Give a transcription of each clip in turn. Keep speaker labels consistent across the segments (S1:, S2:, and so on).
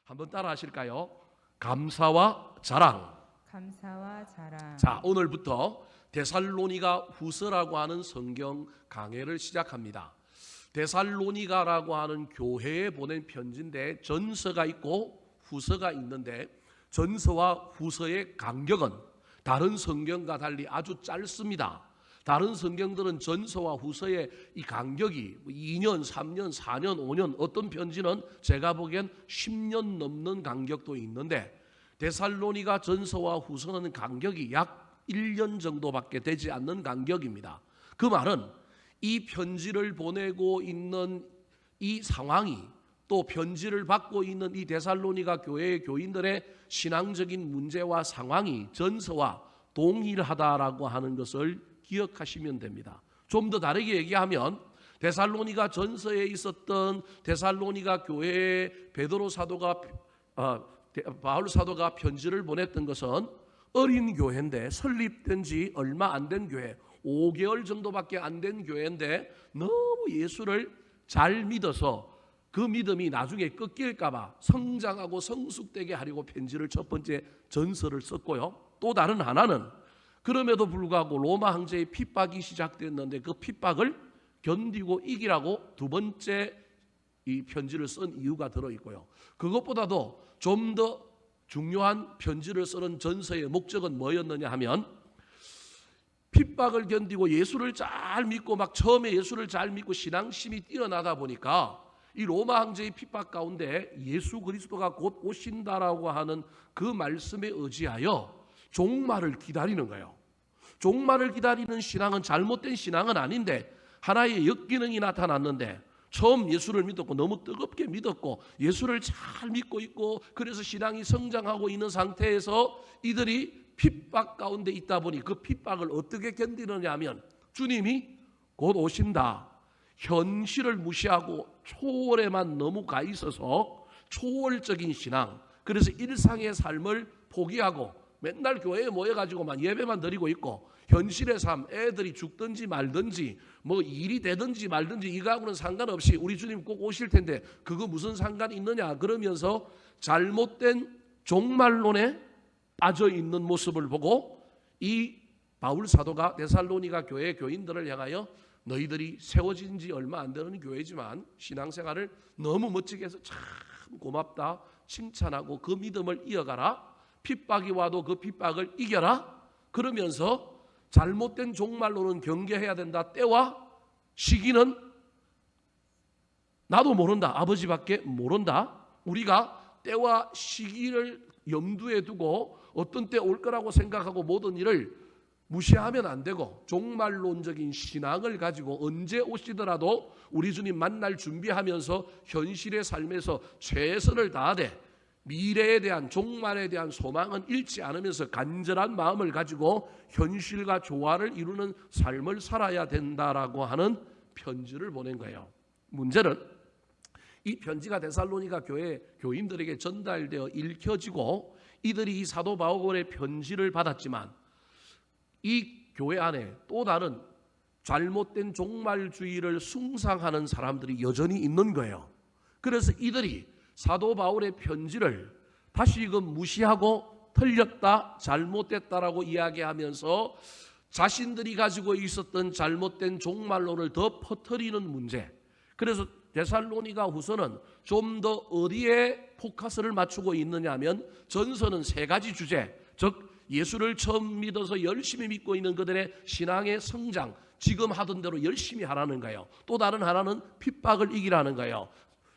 S1: 한번 따라 하실까요? 감사와 자랑.
S2: 감사와 자랑.
S1: 자, 오늘부터 데살로니가 후서라고 하는 성경 강해를 시작합니다. 데살로니가라고 하는 교회에 보낸 편지인데 전서가 있고 후서가 있는데 전서와 후서의 간격은 다른 성경과 달리 아주 짧습니다. 다른 성경들은 전서와 후서의 이 간격이 2년, 3년, 4년, 5년, 어떤 편지는 제가 보기엔 10년 넘는 간격도 있는데 데살로니가 전서와 후서는 간격이 약 1년 정도밖에 되지 않는 간격입니다. 그 말은 이 편지를 보내고 있는 이 상황이 또 편지를 받고 있는 이 데살로니가 교회의 교인들의 신앙적인 문제와 상황이 전서와 동일하다라고 하는 것을 기억하시면 됩니다. 좀 더 다르게 얘기하면 데살로니가 전서에 있었던 데살로니가 교회에 베드로 사도가 바울 사도가 편지를 보냈던 것은 어린 교회인데 설립된 지 얼마 안 된 교회, 5개월 정도밖에 안 된 교회인데 너무 예수를 잘 믿어서 그 믿음이 나중에 꺾일까 봐 성장하고 성숙되게 하려고 편지를 첫 번째 전서를 썼고요. 또 다른 하나는 그럼에도 불구하고 로마 황제의 핍박이 시작됐는데 그 핍박을 견디고 이기라고 두 번째 이 편지를 쓴 이유가 들어있고요. 그것보다도 좀 더 중요한 편지를 쓰는 전서의 목적은 뭐였느냐 하면 핍박을 견디고 예수를 잘 믿고 막 처음에 예수를 잘 믿고 신앙심이 뛰어나다 보니까 이 로마 황제의 핍박 가운데 예수 그리스도가 곧 오신다라고 하는 그 말씀에 의지하여 종말을 기다리는 거예요. 종말을 기다리는 신앙은 잘못된 신앙은 아닌데 하나의 역기능이 나타났는데 처음 예수를 믿었고 너무 뜨겁게 믿었고 예수를 잘 믿고 있고 그래서 신앙이 성장하고 있는 상태에서 이들이 핍박 가운데 있다 보니 그 핍박을 어떻게 견디느냐 하면 주님이 곧 오신다. 현실을 무시하고 초월에만 너무 가 있어서 초월적인 신앙, 그래서 일상의 삶을 포기하고 맨날 교회에 모여가지고만 예배만 드리고 있고 현실의 삶, 애들이 죽든지 말든지 뭐 일이 되든지 말든지 이거하고는 상관없이 우리 주님 꼭 오실 텐데 그거 무슨 상관이 있느냐 그러면서 잘못된 종말론에 빠져 있는 모습을 보고 이 바울 사도가 데살로니가 교회 교인들을 향하여 너희들이 세워진 지 얼마 안 되는 교회지만 신앙생활을 너무 멋지게 해서 참 고맙다 칭찬하고 그 믿음을 이어가라. 핍박이 와도 그 핍박을 이겨라. 그러면서 잘못된 종말로는 경계해야 된다. 때와 시기는 나도 모른다. 아버지밖에 모른다. 우리가 때와 시기를 염두에 두고 어떤 때 올 거라고 생각하고 모든 일을 무시하면 안 되고 종말론적인 신앙을 가지고 언제 오시더라도 우리 주님 만날 준비하면서 현실의 삶에서 최선을 다하되 미래에 대한 종말에 대한 소망은 잃지 않으면서 간절한 마음을 가지고 현실과 조화를 이루는 삶을 살아야 된다라고 하는 편지를 보낸 거예요. 문제는 이 편지가 데살로니가 교회 교인들에게 전달되어 읽혀지고 이들이 이 사도 바울의 편지를 받았지만 이 교회 안에 또 다른 잘못된 종말주의를 숭상하는 사람들이 여전히 있는 거예요. 그래서 이들이 사도 바울의 편지를 다시금 무시하고 틀렸다, 잘못됐다라고 이야기하면서 자신들이 가지고 있었던 잘못된 종말론을 더 퍼뜨리는 문제. 그래서 데살로니가 후서는 좀 더 어디에 포커스를 맞추고 있느냐 하면 전서는 세 가지 주제, 즉 예수를 처음 믿어서 열심히 믿고 있는 그들의 신앙의 성장, 지금 하던 대로 열심히 하라는 거예요. 또 다른 하나는 핍박을 이기라는 거예요.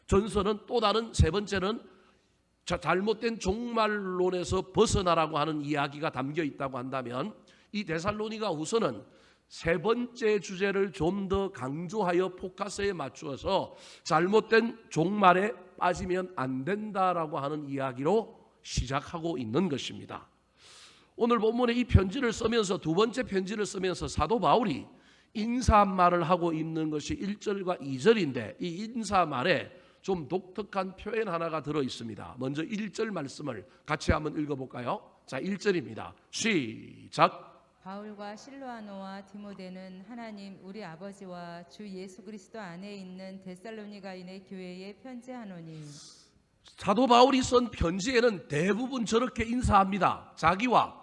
S1: 전서는 또 다른 세 번째는 잘못된 종말론에서 벗어나라고 하는 이야기가 담겨 있다고 한다면 이 데살로니가 후서는 세 번째 주제를 좀 더 강조하여 포커스에 맞추어서 잘못된 종말에 빠지면 안 된다라고 하는 이야기로 시작하고 있는 것입니다. 오늘 본문에 이 편지를 쓰면서 두 번째 편지를 쓰면서 사도 바울이 인사말을 하고 있는 것이 1절과 2절인데 이 인사말에 좀 독특한 표현 하나가 들어 있습니다. 먼저 1절 말씀을 같이 한번 읽어볼까요? 자, 1절입니다. 시작.
S2: 바울과 실로아노와 디모데는 하나님 우리 아버지와 주 예수 그리스도 안에 있는 데살로니가인의 교회에 편지하노니.
S1: 사도 바울이 쓴 편지에는 대부분 저렇게 인사합니다. 자기와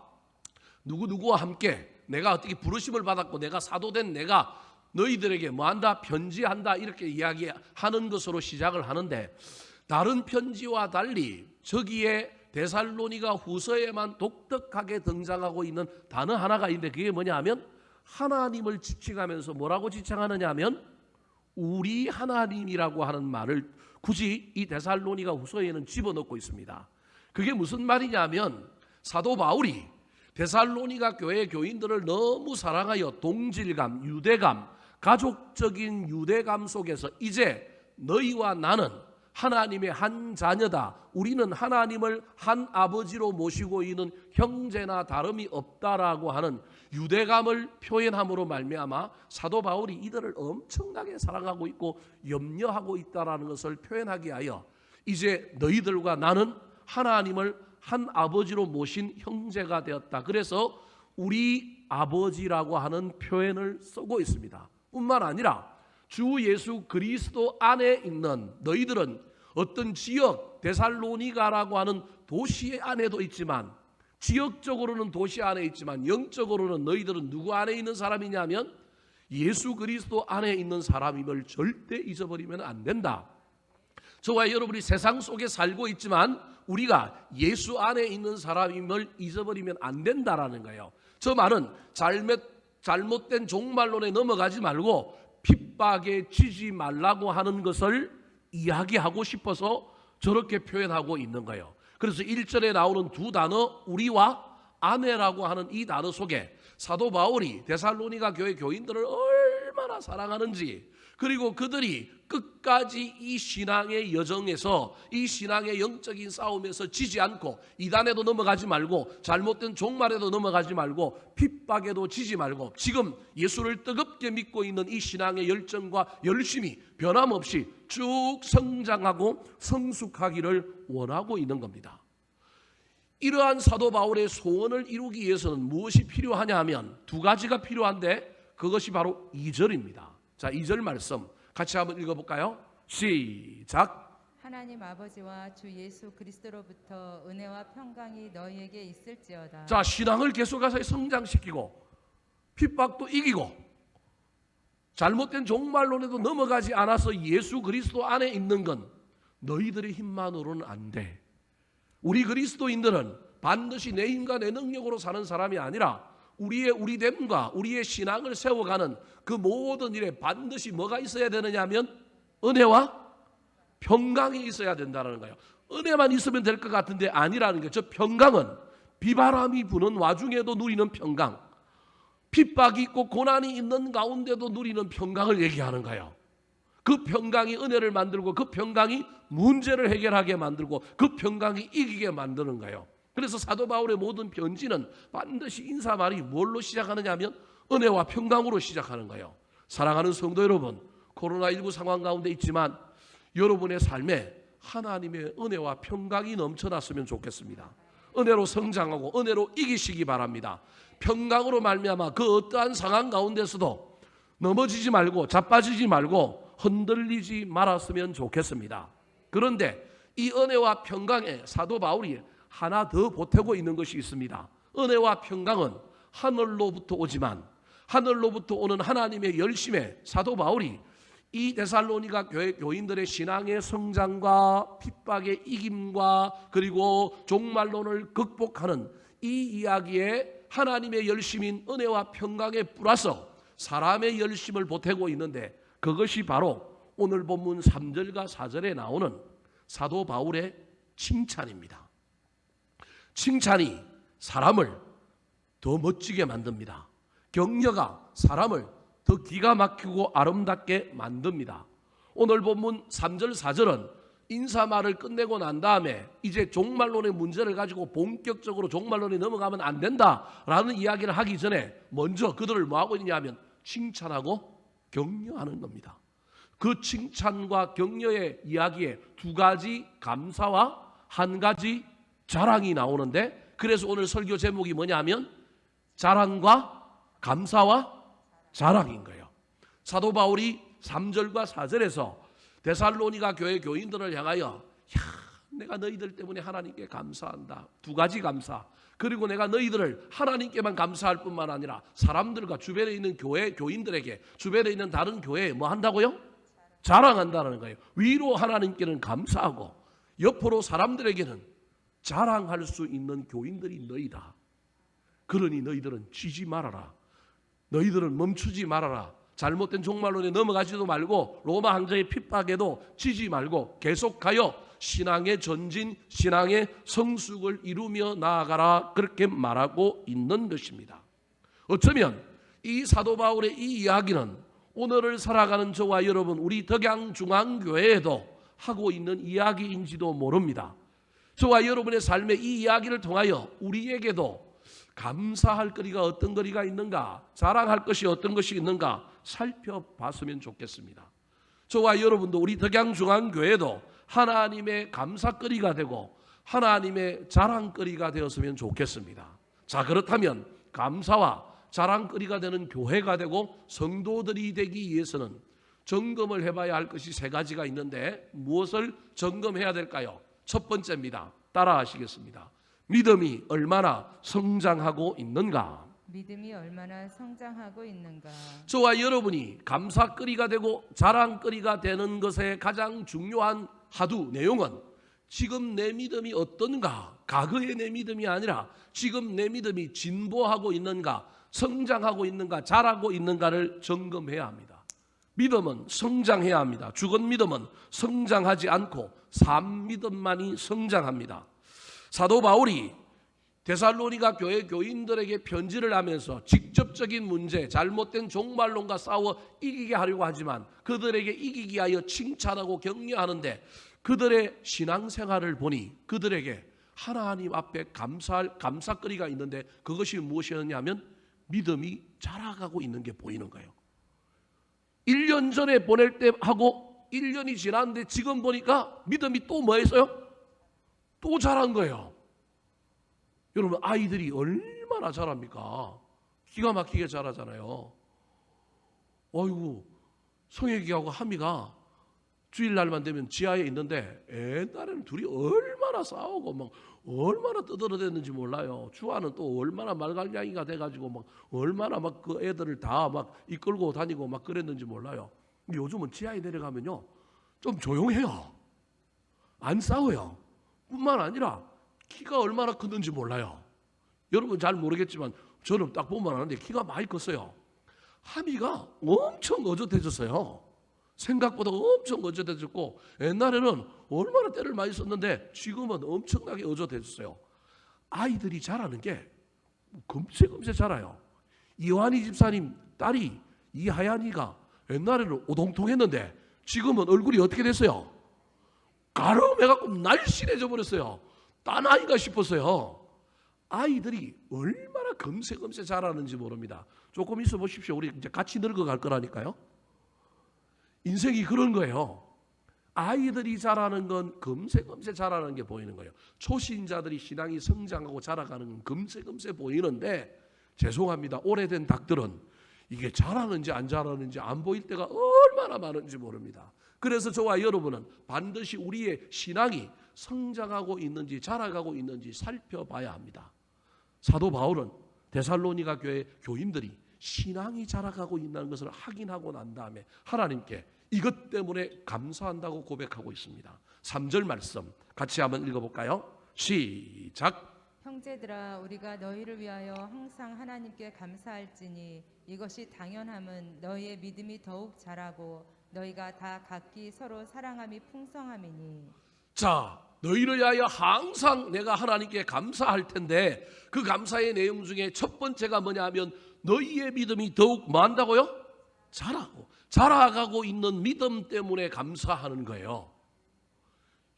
S1: 누구누구와 함께 내가 어떻게 부르심을 받았고 내가 사도된 내가 너희들에게 뭐한다? 편지한다 이렇게 이야기하는 것으로 시작을 하는데, 다른 편지와 달리 저기에 데살로니가 후서에만 독특하게 등장하고 있는 단어 하나가 있는데, 그게 뭐냐 하면 하나님을 지칭하면서 뭐라고 지칭하느냐 하면 우리 하나님이라고 하는 말을 굳이 이 데살로니가 후서에는 집어넣고 있습니다. 그게 무슨 말이냐 하면 사도 바울이 데살로니가 교회 교인들을 너무 사랑하여 동질감, 유대감, 가족적인 유대감 속에서 이제 너희와 나는 하나님의 한 자녀다, 우리는 하나님을 한 아버지로 모시고 있는 형제나 다름이 없다라고 하는 유대감을 표현함으로 말미암아 사도 바울이 이들을 엄청나게 사랑하고 있고 염려하고 있다라는 것을 표현하기 위하여 이제 너희들과 나는 하나님을 한 아버지로 모신 형제가 되었다. 그래서 우리 아버지라고 하는 표현을 쓰고 있습니다. 뿐만 아니라 주 예수 그리스도 안에 있는 너희들은 어떤 지역, 데살로니가라고 하는 도시 안에도 있지만, 지역적으로는 도시 안에 있지만 영적으로는 너희들은 누구 안에 있는 사람이냐면 예수 그리스도 안에 있는 사람임을 절대 잊어버리면 안 된다. 저와 여러분이 세상 속에 살고 있지만 우리가 예수 안에 있는 사람임을 잊어버리면 안 된다라는 거예요. 저 말은 잘못된 종말론에 넘어가지 말고 핍박에 지지 말라고 하는 것을 이야기하고 싶어서 저렇게 표현하고 있는 거예요. 그래서 1절에 나오는 두 단어 우리와 아내라고 하는 이 단어 속에 사도 바울이 데살로니가 교회 교인들을 얼마나 사랑하는지, 그리고 그들이 끝까지 이 신앙의 여정에서, 이 신앙의 영적인 싸움에서 지지 않고 이단에도 넘어가지 말고 잘못된 종말에도 넘어가지 말고 핍박에도 지지 말고 지금 예수를 뜨겁게 믿고 있는 이 신앙의 열정과 열심이 변함없이 쭉 성장하고 성숙하기를 원하고 있는 겁니다. 이러한 사도 바울의 소원을 이루기 위해서는 무엇이 필요하냐 하면 두 가지가 필요한데, 그것이 바로 2절입니다. 자, 2절 말씀 같이 한번 읽어볼까요? 시작.
S2: 하나님 아버지와 주 예수 그리스도로부터 은혜와 평강이 너희에게 있을지어다.
S1: 자, 신앙을 계속해서 성장시키고 핍박도 이기고 잘못된 종말론에도 넘어가지 않아서 예수 그리스도 안에 있는 건 너희들의 힘만으로는 안 돼. 우리 그리스도인들은 반드시 내 힘과 내 능력으로 사는 사람이 아니라 우리의 우리됨과 우리의 신앙을 세워가는 그 모든 일에 반드시 뭐가 있어야 되느냐 하면 은혜와 평강이 있어야 된다는 거예요. 은혜만 있으면 될 것 같은데 아니라는 거예요. 저 평강은 비바람이 부는 와중에도 누리는 평강, 핍박이 있고 고난이 있는 가운데도 누리는 평강을 얘기하는 거예요. 그 평강이 은혜를 만들고 그 평강이 문제를 해결하게 만들고 그 평강이 이기게 만드는 거예요. 그래서 사도 바울의 모든 편지는 반드시 인사말이 뭘로 시작하느냐 하면 은혜와 평강으로 시작하는 거예요. 사랑하는 성도 여러분, 코로나19 상황 가운데 있지만 여러분의 삶에 하나님의 은혜와 평강이 넘쳐났으면 좋겠습니다. 은혜로 성장하고 은혜로 이기시기 바랍니다. 평강으로 말미암아 그 어떠한 상황 가운데서도 넘어지지 말고 자빠지지 말고 흔들리지 말았으면 좋겠습니다. 그런데 이 은혜와 평강에 사도 바울이 하나 더 보태고 있는 것이 있습니다. 은혜와 평강은 하늘로부터 오지만 하늘로부터 오는 하나님의 열심에 사도 바울이 이 데살로니가 교회 교인들의 신앙의 성장과 핍박의 이김과 그리고 종말론을 극복하는 이 이야기에 하나님의 열심인 은혜와 평강에 플러서 사람의 열심을 보태고 있는데, 그것이 바로 오늘 본문 3절과 4절에 나오는 사도 바울의 칭찬입니다. 칭찬이 사람을 더 멋지게 만듭니다. 격려가 사람을 더 기가 막히고 아름답게 만듭니다. 오늘 본문 3절 4절은 인사말을 끝내고 난 다음에 이제 종말론의 문제를 가지고 본격적으로 종말론에 넘어가면 안 된다라는 이야기를 하기 전에 먼저 그들을 뭐하고 있냐면 칭찬하고 격려하는 겁니다. 그 칭찬과 격려의 이야기에 두 가지 감사와 한 가지 자랑이 나오는데, 그래서 오늘 설교 제목이 뭐냐면 자랑과 감사와 자랑인 거예요. 사도 바울이 3절과 4절에서 데살로니가 교회 교인들을 향하여 내가 너희들 때문에 하나님께 감사한다. 두 가지 감사. 그리고 내가 너희들을 하나님께만 감사할 뿐만 아니라 사람들과 주변에 있는 교회 교인들에게, 주변에 있는 다른 교회에 뭐 한다고요? 자랑한다는 거예요. 위로 하나님께는 감사하고 옆으로 사람들에게는 자랑할 수 있는 교인들이 너희다. 그러니 너희들은 쉬지 말아라. 너희들은 멈추지 말아라. 잘못된 종말론에 넘어가지도 말고 로마 황제의 핍박에도 지지 말고 계속하여 신앙의 전진, 신앙의 성숙을 이루며 나아가라. 그렇게 말하고 있는 것입니다. 어쩌면 이 사도 바울의 이 이야기는 오늘을 살아가는 저와 여러분, 우리 덕양중앙교회에도 하고 있는 이야기인지도 모릅니다. 저와 여러분의 삶의 이 이야기를 통하여 우리에게도 감사할 거리가 어떤 거리가 있는가, 자랑할 것이 어떤 것이 있는가 살펴봤으면 좋겠습니다. 저와 여러분도 우리 덕양중앙교회도 하나님의 감사거리가 되고 하나님의 자랑거리가 되었으면 좋겠습니다. 자, 그렇다면 감사와 자랑거리가 되는 교회가 되고 성도들이 되기 위해서는 점검을 해봐야 할 것이 세 가지가 있는데 무엇을 점검해야 될까요? 첫 번째입니다. 따라 하시겠습니다. 믿음이 얼마나 성장하고 있는가?
S2: 믿음이 얼마나 성장하고 있는가?
S1: 저와 여러분이 감사거리가 되고 자랑거리가 되는 것의 가장 중요한 하두 내용은 지금 내 믿음이 어떤가, 과거의 내 믿음이 아니라 지금 내 믿음이 진보하고 있는가, 성장하고 있는가, 자라고 있는가를 점검해야 합니다. 믿음은 성장해야 합니다. 죽은 믿음은 성장하지 않고 산 믿음만이 성장합니다. 사도 바울이 데살로니가 교회 교인들에게 편지를 하면서 직접적인 문제, 잘못된 종말론과 싸워 이기게 하려고 하지만 그들에게 이기기 위하여 칭찬하고 격려하는데 그들의 신앙생활을 보니 그들에게 하나님 앞에 감사할 감사거리가 있는데 그것이 무엇이었냐면 믿음이 자라가고 있는 게 보이는 거예요. 1년 전에 보낼 때 하고 1년이 지났는데 지금 보니까 믿음이 또 뭐 했어요? 또 자란 거예요. 여러분, 아이들이 얼마나 자랍니까? 기가 막히게 자라잖아요. 어이구, 성혁이하고 하미가 주일날만 되면 지하에 있는데 옛날에는 둘이 얼마나 싸우고 막 얼마나 떠들어댔는지 몰라요. 주아는 또 얼마나 말갈량이가 돼가지고 막 얼마나 막 그 애들을 다 막 이끌고 다니고 막 그랬는지 몰라요. 근데 요즘은 지하에 내려가면요 좀 조용해요. 안 싸워요. 뿐만 아니라 키가 얼마나 컸는지 몰라요. 여러분 잘 모르겠지만 저는 딱 보면 아는데 키가 많이 컸어요. 하미가 엄청 어젓해졌어요. 생각보다 엄청 어젓해졌고 옛날에는 얼마나 때를 많이 썼는데 지금은 엄청나게 어젓해졌어요. 아이들이 자라는 게 금세 자라요. 이완희 집사님 딸이 이하얀이가 옛날에는 오동통했는데 지금은 얼굴이 어떻게 됐어요? 가름해갖고 날씬해져 버렸어요. 딴 아이가 싶었어요. 아이들이 얼마나 금세 자라는지 모릅니다. 조금 있어 보십시오. 우리 이제 같이 늙어갈 거라니까요. 인생이 그런 거예요. 아이들이 자라는 건 금세 자라는 게 보이는 거예요. 초신자들이 신앙이 성장하고 자라가는 건 금세 보이는데 죄송합니다. 오래된 닭들은 이게 자라는지 안 자라는지 안 보일 때가 얼마나 많은지 모릅니다. 그래서 저와 여러분은 반드시 우리의 신앙이 성장하고 있는지 자라가고 있는지 살펴봐야 합니다. 사도 바울은 데살로니가 교회 교인들이 신앙이 자라가고 있다는 것을 확인하고 난 다음에 하나님께 이것 때문에 감사한다고 고백하고 있습니다. 3절 말씀 같이 한번 읽어볼까요? 시작.
S2: 형제들아, 우리가 너희를 위하여 항상 하나님께 감사할지니 이것이 당연함은 너희의 믿음이 더욱 자라고 너희가 다 각기 서로 사랑함이 풍성함이니.
S1: 자, 너희를 위하여 항상 내가 하나님께 감사할 텐데 그 감사의 내용 중에 첫 번째가 뭐냐면 너희의 믿음이 더욱 뭐 한다고요? 자라가고 있는 믿음 때문에 감사하는 거예요.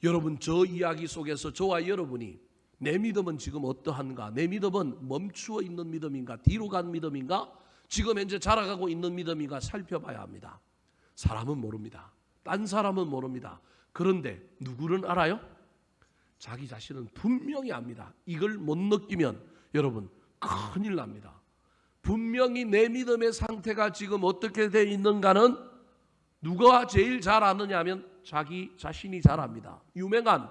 S1: 여러분, 저 이야기 속에서 저와 여러분이 내 믿음은 지금 어떠한가? 내 믿음은 멈추어 있는 믿음인가? 뒤로 간 믿음인가? 지금 현재 자라가고 있는 믿음인가 살펴봐야 합니다. 사람은 모릅니다. 딴 사람은 모릅니다. 그런데 누구는 알아요? 자기 자신은 분명히 압니다. 이걸 못 느끼면 여러분 큰일 납니다. 분명히 내 믿음의 상태가 지금 어떻게 되어 있는가는 누가 제일 잘 아느냐 하면 자기 자신이 잘 압니다. 유명한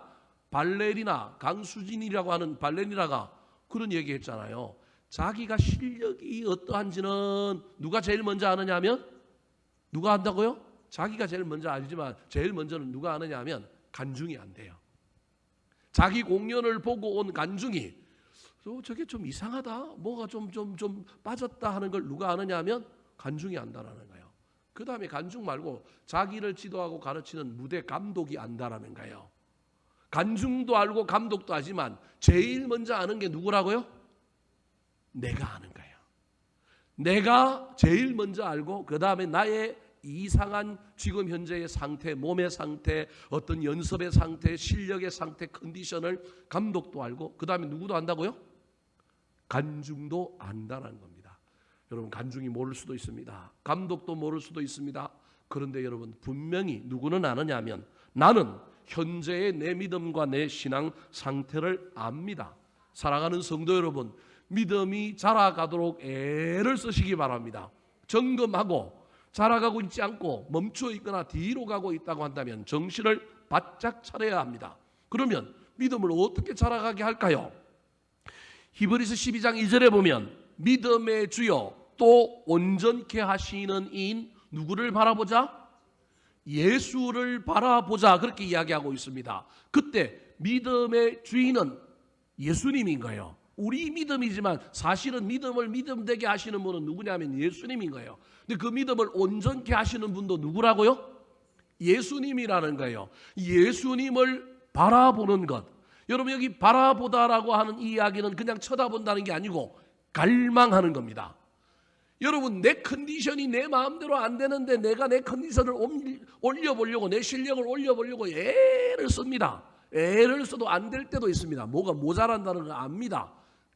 S1: 발레리나 강수진이라고 하는 발레리나가 그런 얘기 했잖아요. 자기가 실력이 어떠한지는 누가 제일 먼저 아느냐 하면 누가 안다고요? 자기가 제일 먼저 알지만 제일 먼저는 누가 아느냐 하면 간중이 안돼요. 자기 공연을 보고 온 간중이 저게 좀 이상하다, 뭐가 좀 빠졌다 하는 걸 누가 아느냐 하면 간중이 안다라는 거예요. 그 다음에 간중 말고 자기를 지도하고 가르치는 무대 감독이 안다라는 거예요. 간중도 알고 감독도 하지만 제일 먼저 아는 게 누구라고요? 내가 아는 거예요. 내가 제일 먼저 알고 그 다음에 나의 이상한 지금 현재의 상태, 몸의 상태, 어떤 연습의 상태, 실력의 상태, 컨디션을 감독도 알고 그 다음에 누구도 안다고요? 간중도 안다는 겁니다. 여러분, 간중이 모를 수도 있습니다. 감독도 모를 수도 있습니다. 그런데 여러분, 분명히 누구는 아느냐면 나는 현재의 내 믿음과 내 신앙 상태를 압니다. 사랑하는 성도 여러분, 믿음이 자라가도록 애를 쓰시기 바랍니다. 점검하고 자라가고 있지 않고 멈춰 있거나 뒤로 가고 있다고 한다면 정신을 바짝 차려야 합니다. 그러면 믿음을 어떻게 자라가게 할까요? 히브리서 12장 2절에 보면 믿음의 주요 또 온전케 하시는 이인 누구를 바라보자? 예수를 바라보자, 그렇게 이야기하고 있습니다. 그때 믿음의 주인은 예수님인 거예요. 우리 믿음이지만 사실은 믿음을 믿음되게 하시는 분은 누구냐면 예수님인 거예요. 근데 그 믿음을 온전케 하시는 분도 누구라고요? 예수님이라는 거예요. 예수님을 바라보는 것. 여러분, 여기 바라보다라고 하는 이 이야기는 그냥 쳐다본다는 게 아니고 갈망하는 겁니다. 여러분, 내 컨디션이 내 마음대로 안 되는데 내가 내 컨디션을 올려보려고, 내 실력을 올려보려고 애를 씁니다. 애를 써도 안 될 때도 있습니다. 뭐가 모자란다는 걸 압니다.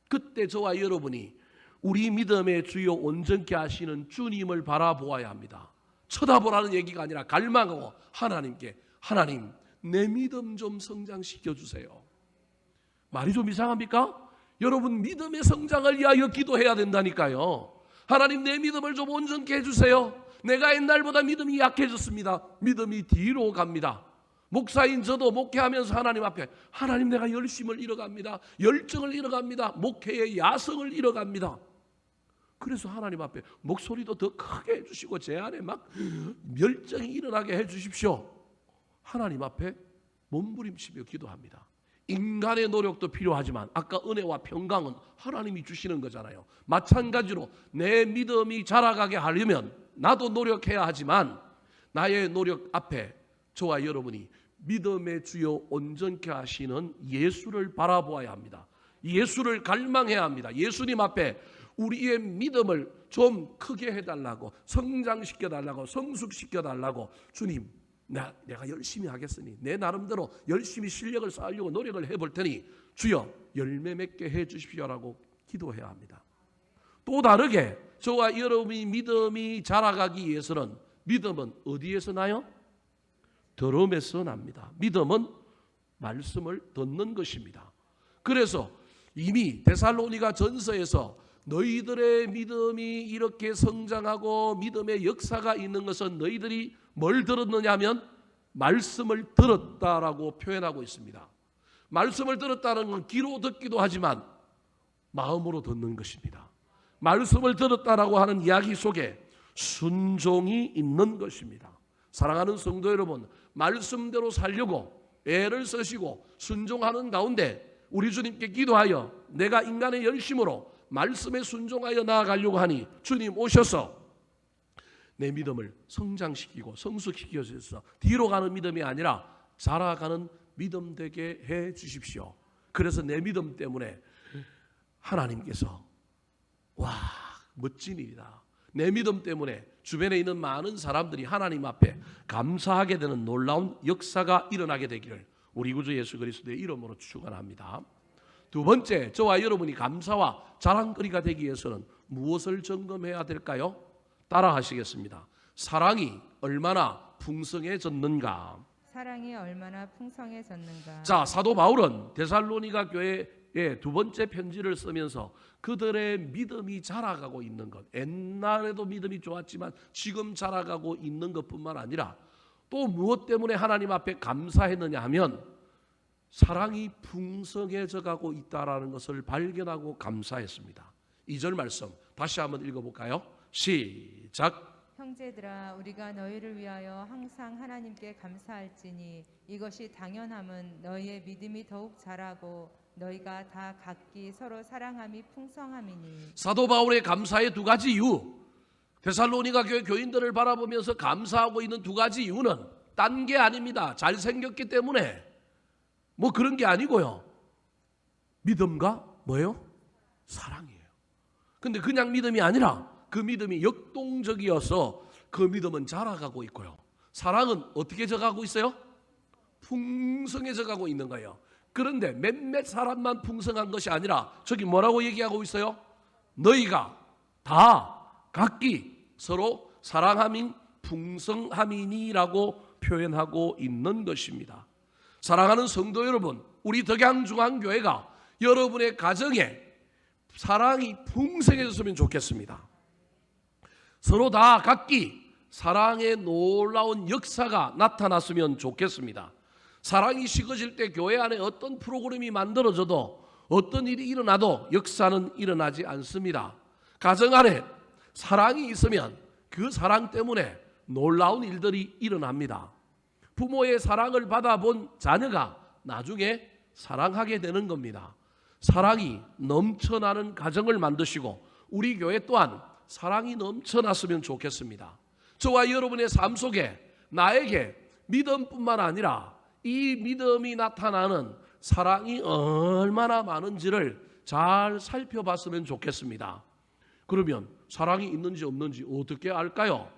S1: 그때 저와 여러분이 우리 믿음의 주요 온전케 하시는 주님을 바라보아야 합니다. 쳐다보라는 얘기가 아니라 갈망하고 하나님께, 하나님 내 믿음 좀 성장시켜 주세요. 말이 좀 이상합니까? 여러분, 믿음의 성장을 위하여 기도해야 된다니까요. 하나님, 내 믿음을 좀 온전케 해주세요. 내가 옛날보다 믿음이 약해졌습니다. 믿음이 뒤로 갑니다. 목사인 저도 목회하면서 하나님 앞에, 하나님 내가 열심을 잃어갑니다. 열정을 잃어갑니다. 목회의 야성을 잃어갑니다. 그래서 하나님 앞에 목소리도 더 크게 해주시고 제 안에 막 열정이 일어나게 해주십시오. 하나님 앞에 몸부림치며 기도합니다. 인간의 노력도 필요하지만 아까 은혜와 평강은 하나님이 주시는 거잖아요. 마찬가지로 내 믿음이 자라가게 하려면 나도 노력해야 하지만 나의 노력 앞에 저와 여러분이 믿음의 주요 온전케 하시는 예수를 바라보아야 합니다. 예수를 갈망해야 합니다. 예수님 앞에 우리의 믿음을 좀 크게 해달라고, 성장시켜달라고, 성숙시켜달라고, 주님 내가 열심히 하겠으니 내 나름대로 열심히 실력을 쌓으려고 노력을 해볼 테니 주여 열매 맺게 해주십시오라고 기도해야 합니다. 또 다르게 저와 여러분이 믿음이 자라가기 위해서는 믿음은 어디에서 나요? 들음에서 납니다. 믿음은 말씀을 듣는 것입니다. 그래서 이미 데살로니가 전서에서 너희들의 믿음이 이렇게 성장하고 믿음의 역사가 있는 것은 너희들이 뭘 들었느냐 하면 말씀을 들었다라고 표현하고 있습니다. 말씀을 들었다는 건 귀로 듣기도 하지만 마음으로 듣는 것입니다. 말씀을 들었다라고 하는 이야기 속에 순종이 있는 것입니다. 사랑하는 성도 여러분, 말씀대로 살려고 애를 쓰시고 순종하는 가운데 우리 주님께 기도하여 내가 인간의 열심으로 말씀에 순종하여 나아가려고 하니 주님 오셔서 내 믿음을 성장시키고 성숙시켜 주셔서 뒤로 가는 믿음이 아니라 자라가는 믿음 되게 해 주십시오. 그래서 내 믿음 때문에 하나님께서 멋진 일이다. 내 믿음 때문에 주변에 있는 많은 사람들이 하나님 앞에 감사하게 되는 놀라운 역사가 일어나게 되기를 우리 구주 예수 그리스도의 이름으로 축원합니다. 두 번째, 저와 여러분이 감사와 자랑거리가 되기 위해서는 무엇을 점검해야 될까요? 따라 하시겠습니다. 사랑이 얼마나 풍성해졌는가.
S2: 사랑이 얼마나 풍성해졌는가.
S1: 자, 사도 바울은 데살로니가 교회에 두 번째 편지를 쓰면서 그들의 믿음이 자라가고 있는 것, 옛날에도 믿음이 좋았지만 지금 자라가고 있는 것뿐만 아니라 또 무엇 때문에 하나님 앞에 감사했느냐 하면 사랑이 풍성해져 가고 있다라는 것을 발견하고 감사했습니다. 2절 말씀 다시 한번 읽어볼까요? 시작.
S2: 형제들아 우리가 너희를 위하여 항상 하나님께 감사할지니 이것이 당연함은 너희의 믿음이 더욱 자라고 너희가 다 각기 서로 사랑함이 풍성함이니.
S1: 사도 바울의 감사의 두 가지 이유, 데살로니가 교회 교인들을 바라보면서 감사하고 있는 두 가지 이유는 딴 게 아닙니다. 잘생겼기 때문에 뭐 그런 게 아니고요. 믿음과 뭐예요? 사랑이에요. 근데 그냥 믿음이 아니라 그 믿음이 역동적이어서 그 믿음은 자라가고 있고요. 사랑은 어떻게 져가고 있어요? 풍성해져 가고 있는 거예요. 그런데 몇몇 사람만 풍성한 것이 아니라 저기 뭐라고 얘기하고 있어요? 너희가 다 각기 서로 사랑함인 풍성함이니라고 표현하고 있는 것입니다. 사랑하는 성도 여러분, 우리 덕양중앙교회가 여러분의 가정에 사랑이 풍성해졌으면 좋겠습니다. 서로 다 각기 사랑의 놀라운 역사가 나타났으면 좋겠습니다. 사랑이 식어질 때 교회 안에 어떤 프로그램이 만들어져도 어떤 일이 일어나도 역사는 일어나지 않습니다. 가정 안에 사랑이 있으면 그 사랑 때문에 놀라운 일들이 일어납니다. 부모의 사랑을 받아본 자녀가 나중에 사랑하게 되는 겁니다. 사랑이 넘쳐나는 가정을 만드시고 우리 교회 또한 사랑이 넘쳐났으면 좋겠습니다. 저와 여러분의 삶 속에 나에게 믿음뿐만 아니라 이 믿음이 나타나는 사랑이 얼마나 많은지를 잘 살펴봤으면 좋겠습니다. 그러면 사랑이 있는지 없는지 어떻게 알까요?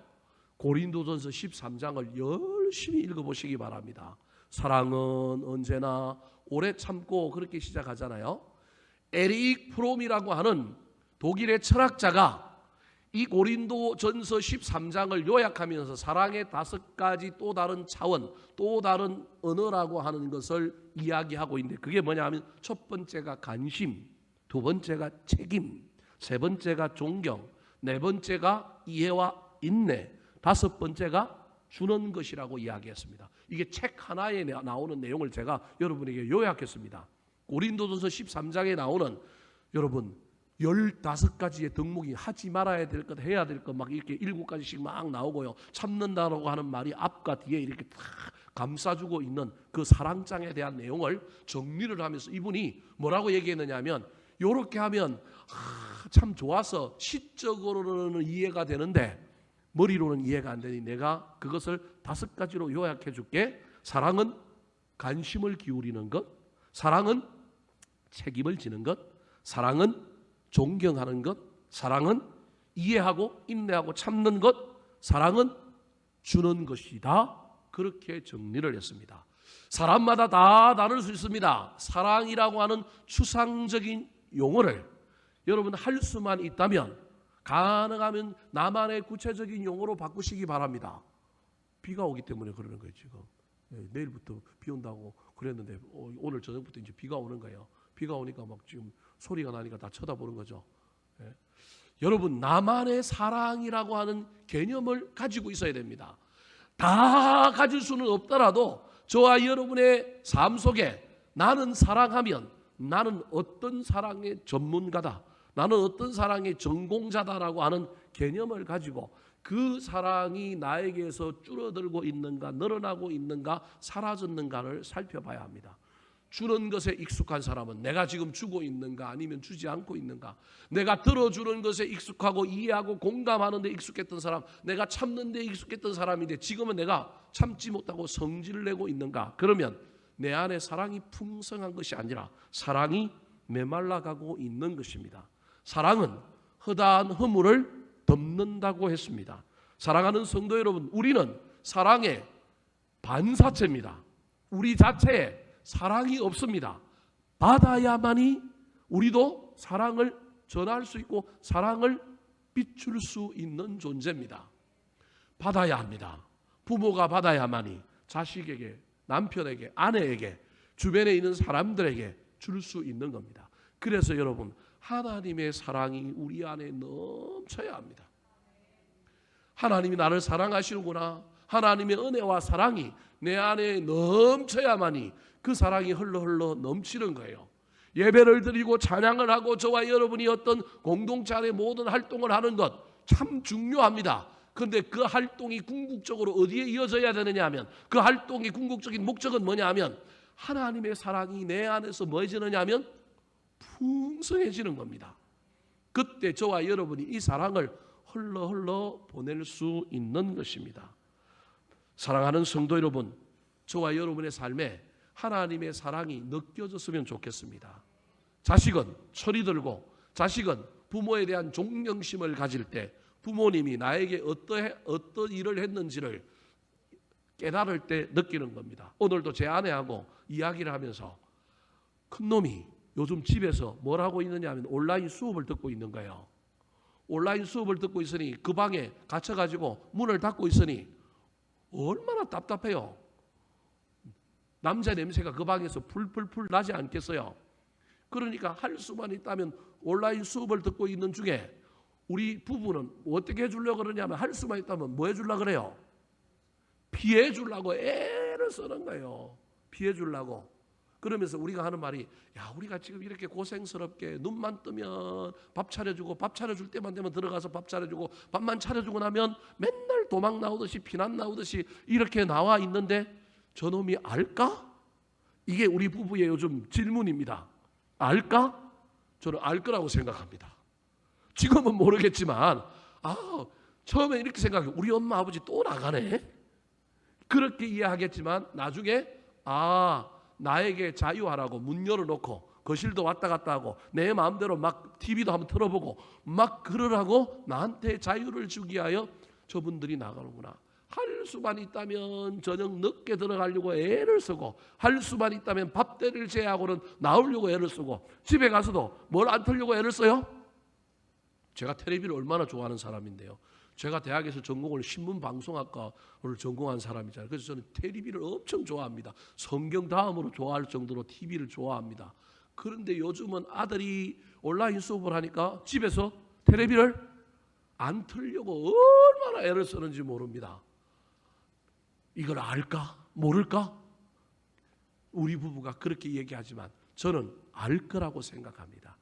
S1: 고린도전서 13장을 열심히 읽어보시기 바랍니다. 사랑은 언제나 오래 참고 그렇게 시작하잖아요. 에릭 프롬이라고 하는 독일의 철학자가 이 고린도전서 13장을 요약하면서 사랑의 5가지 또 다른 차원, 또 다른 언어라고 하는 것을 이야기하고 있는데 그게 뭐냐면 첫 번째가 관심, 두 번째가 책임, 세 번째가 존경, 네 번째가 이해와 인내, 다섯 번째가 주는 것이라고 이야기했습니다. 이게 책 하나에 나오는 내용을 제가 여러분에게 요약했습니다. 고린도전서 13장에 나오는 여러분 15가지의 덕목이 하지 말아야 될 것, 해야 될 것 막 이렇게 7가지씩 막 나오고요. 참는다라고 하는 말이 앞과 뒤에 이렇게 다 감싸주고 있는 그 사랑장에 대한 내용을 정리를 하면서 이분이 뭐라고 얘기했느냐 하면 이렇게 하면 참 좋아서 시적으로는 이해가 되는데 머리로는 이해가 안 되니 내가 그것을 5가지로 요약해 줄게. 사랑은 관심을 기울이는 것, 사랑은 책임을 지는 것, 사랑은 존경하는 것, 사랑은 이해하고 인내하고 참는 것, 사랑은 주는 것이다. 그렇게 정리를 했습니다. 사람마다 다 다를 수 있습니다. 사랑이라고 하는 추상적인 용어를 여러분 할 수만 있다면 가능하면 나만의 구체적인 용어로 바꾸시기 바랍니다. 비가 오기 때문에 그러는 거예요 지금. 내일부터 비 온다고 그랬는데 오늘 저녁부터 이제 비가 오는 거예요. 비가 오니까 막 지금 소리가 나니까 다 쳐다보는 거죠. 여러분 나만의 사랑이라고 하는 개념을 가지고 있어야 됩니다. 다 가질 수는 없더라도 저와 여러분의 삶 속에 나는 사랑하면 나는 어떤 사랑의 전문가다, 나는 어떤 사랑의 전공자다라고 하는 개념을 가지고 그 사랑이 나에게서 줄어들고 있는가, 늘어나고 있는가, 사라졌는가를 살펴봐야 합니다. 주는 것에 익숙한 사람은 내가 지금 주고 있는가 아니면 주지 않고 있는가, 내가 들어주는 것에 익숙하고 이해하고 공감하는 데 익숙했던 사람, 내가 참는 데 익숙했던 사람인데 지금은 내가 참지 못하고 성질을 내고 있는가, 그러면 내 안에 사랑이 풍성한 것이 아니라 사랑이 메말라가고 있는 것입니다. 사랑은 허다한 허물을 덮는다고 했습니다. 사랑하는 성도 여러분, 우리는 사랑의 반사체입니다. 우리 자체에 사랑이 없습니다. 받아야만이 우리도 사랑을 전할 수 있고 사랑을 비출 수 있는 존재입니다. 받아야 합니다. 부모가 받아야만이 자식에게, 남편에게, 아내에게, 주변에 있는 사람들에게 줄 수 있는 겁니다. 그래서 여러분 하나님의 사랑이 우리 안에 넘쳐야 합니다. 하나님이 나를 사랑하시는구나, 하나님의 은혜와 사랑이 내 안에 넘쳐야만이 그 사랑이 흘러 넘치는 거예요. 예배를 드리고 찬양을 하고 저와 여러분이 어떤 공동체 안에 모든 활동을 하는 것 참 중요합니다. 그런데 그 활동이 궁극적으로 어디에 이어져야 되느냐 하면, 그 활동의 궁극적인 목적은 뭐냐 하면, 하나님의 사랑이 내 안에서 뭐해지느냐 하면 풍성해지는 겁니다. 그때 저와 여러분이 이 사랑을 흘러 보낼 수 있는 것입니다. 사랑하는 성도 여러분, 저와 여러분의 삶에 하나님의 사랑이 느껴졌으면 좋겠습니다. 자식은 철이 들고, 자식은 부모에 대한 존경심을 가질 때 부모님이 나에게 어떤 일을 했는지를 깨달을 때 느끼는 겁니다. 오늘도 제 아내하고 이야기를 하면서 큰놈이 요즘 집에서 뭘 하고 있느냐 하면 온라인 수업을 듣고 있는 거예요. 온라인 수업을 듣고 있으니 그 방에 갇혀가지고 문을 닫고 있으니 얼마나 답답해요. 남자 냄새가 그 방에서 풀풀풀 나지 않겠어요? 그러니까 할 수만 있다면 온라인 수업을 듣고 있는 중에 우리 부부는 어떻게 해주려고 그러냐면, 할 수만 있다면 뭐 해주려고 그래요? 피해 주려고 애를 쓰는 거예요. 피해 주려고. 그러면서 우리가 하는 말이, 야, 우리가 지금 이렇게 고생스럽게 눈만 뜨면 밥 차려주고, 밥 차려줄 때만 되면 들어가서 밥 차려주고, 밥만 차려주고 나면 맨날 도망 나오듯이 피난 나오듯이 이렇게 나와 있는데 저놈이 알까? 이게 우리 부부의 요즘 질문입니다. 알까? 저는 알 거라고 생각합니다. 지금은 모르겠지만 처음에 이렇게 생각해요. 우리 엄마 아버지 또 나가네? 그렇게 이해하겠지만 나중에 나에게 자유하라고 문 열어놓고 거실도 왔다 갔다 하고 내 마음대로 막 TV도 한번 틀어보고 막 그러라고 나한테 자유를 주기 위하여 저분들이 나가는구나. 할 수만 있다면 저녁 늦게 들어가려고 애를 쓰고, 할 수만 있다면 밥 때를 제하고는 나오려고 애를 쓰고, 집에 가서도 뭘 안 틀려고 애를 써요? 제가 텔레비를 얼마나 좋아하는 사람인데요. 제가 대학에서 전공을 신문방송학과를 전공한 사람이잖아요. 그래서 저는 텔레비를 엄청 좋아합니다. 성경 다음으로 좋아할 정도로 TV를 좋아합니다. 그런데 요즘은 아들이 온라인 수업을 하니까 집에서 텔레비를 안 틀려고 얼마나 애를 쓰는지 모릅니다. 이걸 알까? 모를까? 우리 부부가 그렇게 얘기하지만 저는 알 거라고 생각합니다.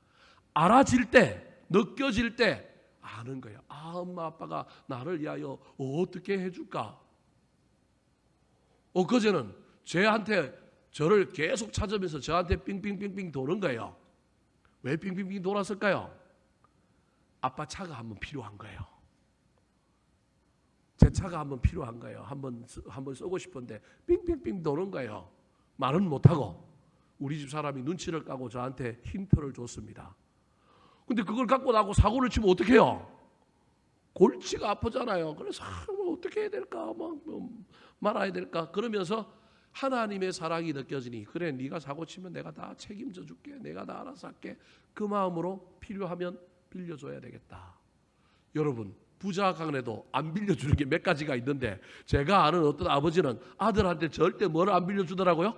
S1: 알아질 때, 느껴질 때 아는 거예요. 엄마 아빠가 나를 위하여 어떻게 해줄까? 엊그제는 쟤한테 저를 계속 찾으면서 저한테 빙빙빙빙 도는 거예요. 왜 빙빙빙 돌았을까요? 아빠 차가 한번 필요한 거예요. 제 차가 한번 필요한 거예요. 한번 쓰고 싶은데 빙빙빙 도는 거예요. 말은 못하고. 우리 집 사람이 눈치를 까고 저한테 힌트를 줬습니다. 근데 그걸 갖고 나고 사고를 치면 어떻게 해요? 골치가 아프잖아요. 그래서 어떻게 해야 될까? 말아야 될까? 그러면서 하나님의 사랑이 느껴지니, 그래 네가 사고 치면 내가 다 책임져 줄게. 내가 다 알아서 할게. 그 마음으로 필요하면 빌려줘야 되겠다. 여러분, 부자 강래도 안 빌려주는 게 몇 가지가 있는데, 제가 아는 어떤 아버지는 아들한테 절대 뭘 안 빌려주더라고요?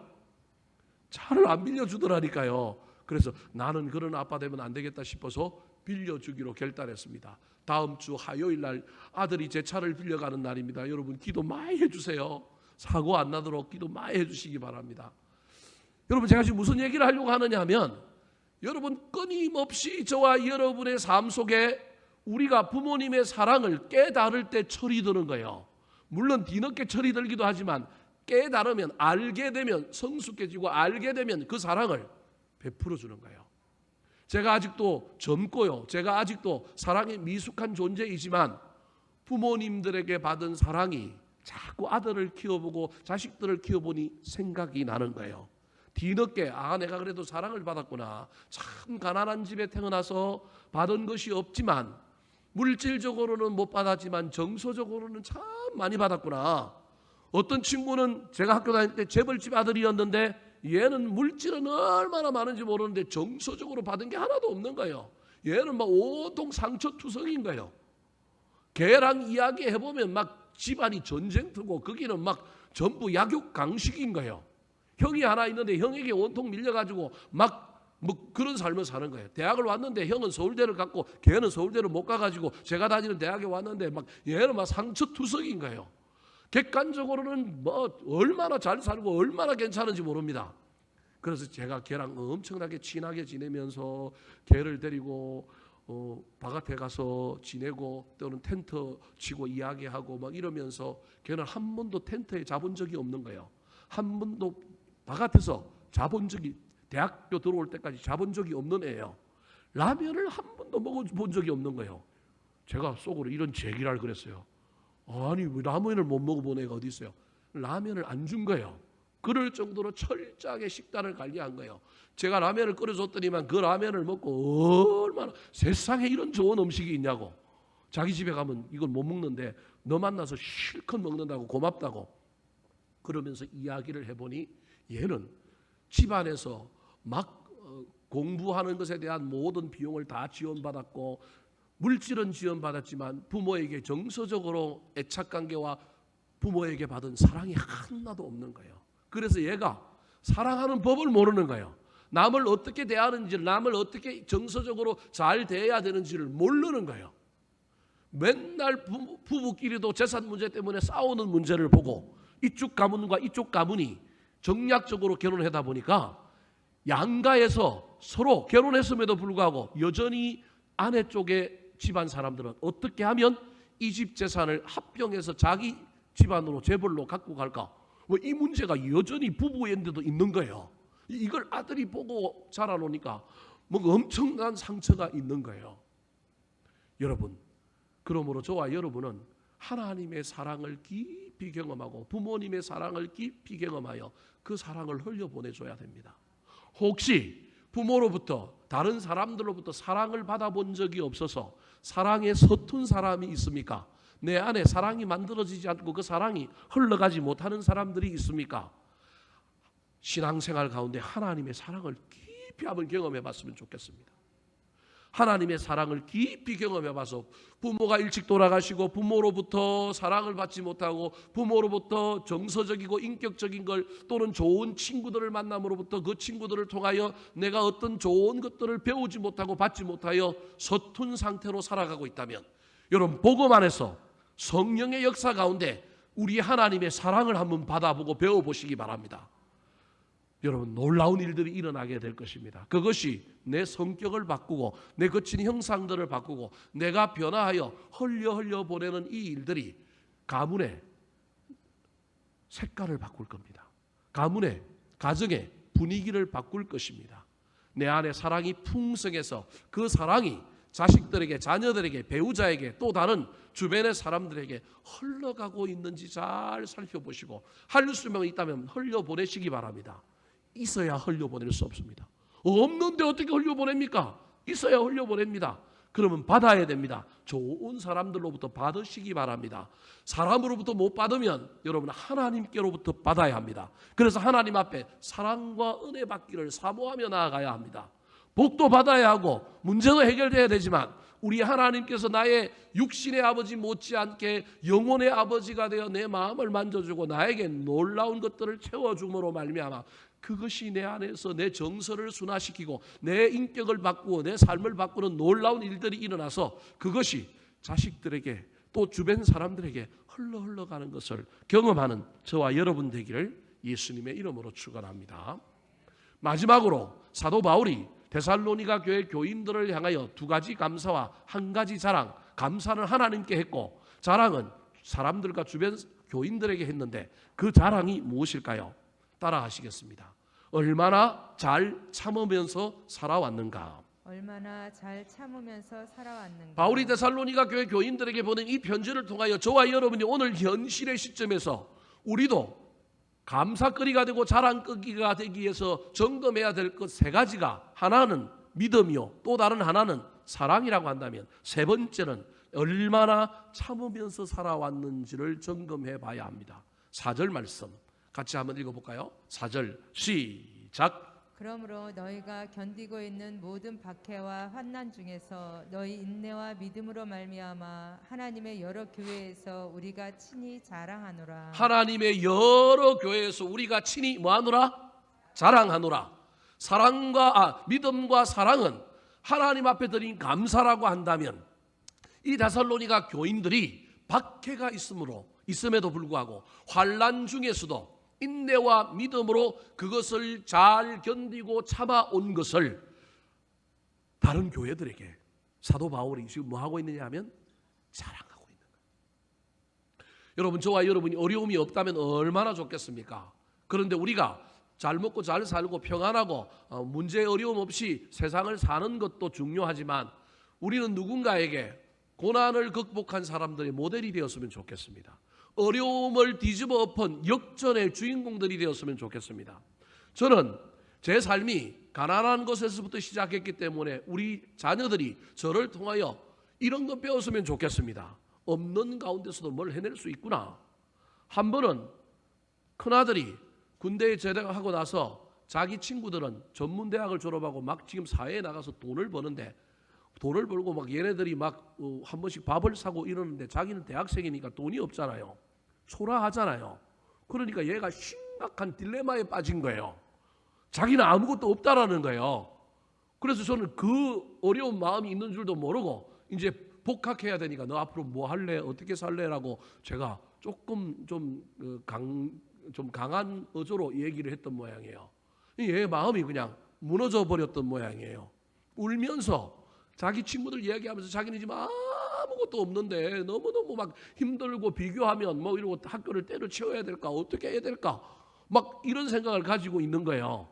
S1: 차를 안 빌려주더라니까요. 그래서 나는 그런 아빠 되면 안 되겠다 싶어서 빌려주기로 결단했습니다. 다음 주 화요일 날 아들이 제 차를 빌려가는 날입니다. 여러분 기도 많이 해주세요. 사고 안 나도록 기도 많이 해주시기 바랍니다. 여러분, 제가 지금 무슨 얘기를 하려고 하느냐 하면, 여러분 끊임없이 저와 여러분의 삶 속에 우리가 부모님의 사랑을 깨달을 때 철이 드는 거예요. 물론 뒤늦게 철이 들기도 하지만 깨달으면, 알게 되면 성숙해지고, 알게 되면 그 사랑을 베풀어 주는 거예요. 제가 아직도 젊고요. 제가 아직도 사랑에 미숙한 존재이지만 부모님들에게 받은 사랑이 자꾸 아들을 키워보고 자식들을 키워보니 생각이 나는 거예요. 뒤늦게 내가 그래도 사랑을 받았구나. 참 가난한 집에 태어나서 받은 것이 없지만, 물질적으로는 못 받았지만 정서적으로는 참 많이 받았구나. 어떤 친구는 제가 학교 다닐 때 재벌집 아들이었는데 얘는 물질은 얼마나 많은지 모르는데 정서적으로 받은 게 하나도 없는 거예요. 얘는 막 온통 상처투성인 거예요. 걔랑 이야기해보면 막 집안이 전쟁터고 거기는 막 전부 약육강식인 거예요. 형이 하나 있는데 형에게 온통 밀려가지고 막 그런 삶을 사는 거예요. 대학을 왔는데 형은 서울대를 갔고 걔는 서울대를 못 가가지고 제가 다니는 대학에 왔는데 막 얘는 막 상처투성인 거예요. 객관적으로는 뭐 얼마나 잘 살고 얼마나 괜찮은지 모릅니다. 그래서 제가 걔랑 엄청나게 친하게 지내면서 걔를 데리고 바깥에 가서 지내고 또는 텐트 치고 이야기하고 막 이러면서 걔는 한 번도 텐트에 자본 적이 없는 거예요. 한 번도 바깥에서 자본 적이, 대학교 들어올 때까지 자본 적이 없는 애예요. 라면을 한 번도 먹어본 적이 없는 거예요. 제가 속으로 이런 제기랄 그랬어요. 아니 왜 라면을 못 먹어본 애가 어디 있어요? 라면을 안 준 거예요. 그럴 정도로 철저하게 식단을 관리한 거예요. 제가 라면을 끓여줬더니만 그 라면을 먹고 얼마나 세상에 이런 좋은 음식이 있냐고. 자기 집에 가면 이걸 못 먹는데 너 만나서 실컷 먹는다고 고맙다고. 그러면서 이야기를 해보니 얘는 집안에서 막 공부하는 것에 대한 모든 비용을 다 지원받았고 물질은 지원받았지만 부모에게 정서적으로 애착관계와 부모에게 받은 사랑이 하나도 없는 거예요. 그래서 얘가 사랑하는 법을 모르는 거예요. 남을 어떻게 대하는지를, 남을 어떻게 정서적으로 잘 대해야 되는지를 모르는 거예요. 맨날 부부끼리도 재산 문제 때문에 싸우는 문제를 보고 이쪽 가문과 이쪽 가문이 정략적으로 결혼하다 보니까 양가에서 서로 결혼했음에도 불구하고 여전히 아내 쪽의 집안 사람들은 어떻게 하면 이 집 재산을 합병해서 자기 집안으로 재벌로 갖고 갈까? 뭐 이 문제가 여전히 부부인데도 있는 거예요. 이걸 아들이 보고 자라놓으니까 뭐 엄청난 상처가 있는 거예요. 여러분, 그러므로 저와 여러분은 하나님의 사랑을 깊이 경험하고 부모님의 사랑을 깊이 경험하여 그 사랑을 흘려보내줘야 됩니다. 혹시 부모로부터 다른 사람들로부터 사랑을 받아본 적이 없어서 사랑에 서툰 사람이 있습니까? 내 안에 사랑이 만들어지지 않고 그 사랑이 흘러가지 못하는 사람들이 있습니까? 신앙생활 가운데 하나님의 사랑을 깊이 한번 경험해 봤으면 좋겠습니다. 하나님의 사랑을 깊이 경험해 봐서 부모가 일찍 돌아가시고 부모로부터 사랑을 받지 못하고 부모로부터 정서적이고 인격적인 걸 또는 좋은 친구들을 만남으로부터 그 친구들을 통하여 내가 어떤 좋은 것들을 배우지 못하고 받지 못하여 서툰 상태로 살아가고 있다면 여러분 복음 안에서 성령의 역사 가운데 우리 하나님의 사랑을 한번 받아보고 배워보시기 바랍니다. 여러분 놀라운 일들이 일어나게 될 것입니다. 그것이 내 성격을 바꾸고 내 거친 형상들을 바꾸고 내가 변화하여 흘려 보내는 이 일들이 가문의 색깔을 바꿀 겁니다. 가문의 가정의 분위기를 바꿀 것입니다. 내 안에 사랑이 풍성해서 그 사랑이 자식들에게, 자녀들에게, 배우자에게 또 다른 주변의 사람들에게 흘러가고 있는지 잘 살펴보시고 할 수만 있다면 흘려보내시기 바랍니다. 있어야 흘려보낼 수 없습니다. 없는데 어떻게 흘려보냅니까? 있어야 흘려보냅니다. 그러면 받아야 됩니다. 좋은 사람들로부터 받으시기 바랍니다. 사람으로부터 못 받으면 여러분 하나님께로부터 받아야 합니다. 그래서 하나님 앞에 사랑과 은혜 받기를 사모하며 나아가야 합니다. 복도 받아야 하고 문제도 해결돼야 되지만 우리 하나님께서 나의 육신의 아버지 못지않게 영혼의 아버지가 되어 내 마음을 만져주고 나에게 놀라운 것들을 채워줌으로 말미암아 그것이 내 안에서 내 정서를 순화시키고 내 인격을 바꾸고 내 삶을 바꾸는 놀라운 일들이 일어나서 그것이 자식들에게 또 주변 사람들에게 흘러가는 것을 경험하는 저와 여러분 되기를 예수님의 이름으로 축원합니다. 마지막으로 사도 바울이 데살로니가 교회 교인들을 향하여 두 가지 감사와 한 가지 자랑, 감사는 하나님께 했고 자랑은 사람들과 주변 교인들에게 했는데 그 자랑이 무엇일까요? 따라 하시겠습니다. 얼마나 잘 참으면서 살아왔는가.
S2: 얼마나 잘 참으면서 살아왔는가.
S1: 바울이 데살로니가 교회 교인들에게 보낸 이 편지를 통하여 저와 여러분이 오늘 현실의 시점에서 우리도 감사거리가 되고 자랑거리가 되기 위해서 점검해야 될 것 세 가지가 하나는 믿음이요 또 다른 하나는 사랑이라고 한다면 세 번째는 얼마나 참으면서 살아왔는지를 점검해 봐야 합니다. 4절 말씀 같이 한번 읽어볼까요? 4절 시작.
S2: 그러므로 너희가 견디고 있는 모든 박해와 환난 중에서 너희 인내와 믿음으로 말미암아 하나님의 여러 교회에서 우리가 친히 자랑하노라.
S1: 하나님의 여러 교회에서 우리가 친히 뭐하노라? 자랑하노라. 믿음과 사랑은 하나님 앞에 드린 감사라고 한다면 이 데살로니가 교인들이 박해가 있으므로 있음에도 불구하고 환난 중에서도 인내와 믿음으로 그것을 잘 견디고 참아온 것을 다른 교회들에게 사도 바울이 지금 뭐 하고 있느냐 하면 자랑하고 있는 거예요. 여러분, 저와 여러분이 어려움이 없다면 얼마나 좋겠습니까? 그런데 우리가 잘 먹고 잘 살고 평안하고 문제 어려움 없이 세상을 사는 것도 중요하지만 우리는 누군가에게 고난을 극복한 사람들의 모델이 되었으면 좋겠습니다. 어려움을 뒤집어 엎은 역전의 주인공들이 되었으면 좋겠습니다. 저는 제 삶이 가난한 것에서부터 시작했기 때문에 우리 자녀들이 저를 통하여 이런 거 배웠으면 좋겠습니다. 없는 가운데서도 뭘 해낼 수 있구나. 한 번은 큰아들이 군대에 제대하고 나서 자기 친구들은 전문대학을 졸업하고 막 지금 사회에 나가서 돈을 버는데, 돈을 벌고 막 얘네들이 막 한 번씩 밥을 사고 이러는데 자기는 대학생이니까 돈이 없잖아요. 초라하잖아요. 그러니까 얘가 심각한 딜레마에 빠진 거예요. 자기는 아무것도 없다라는 거예요. 그래서 저는 그 어려운 마음이 있는 줄도 모르고 이제 복학해야 되니까 너 앞으로 뭐 할래? 어떻게 살래라고 제가 조금 좀 강한 어조로 얘기를 했던 모양이에요. 얘 마음이 그냥 무너져 버렸던 모양이에요. 울면서 자기 친구들 이야기하면서 자기는 지금 아무것도 없는데 너무너무 막 힘들고 비교하면 뭐 이러고 학교를 때려치워야 될까? 어떻게 해야 될까? 막 이런 생각을 가지고 있는 거예요.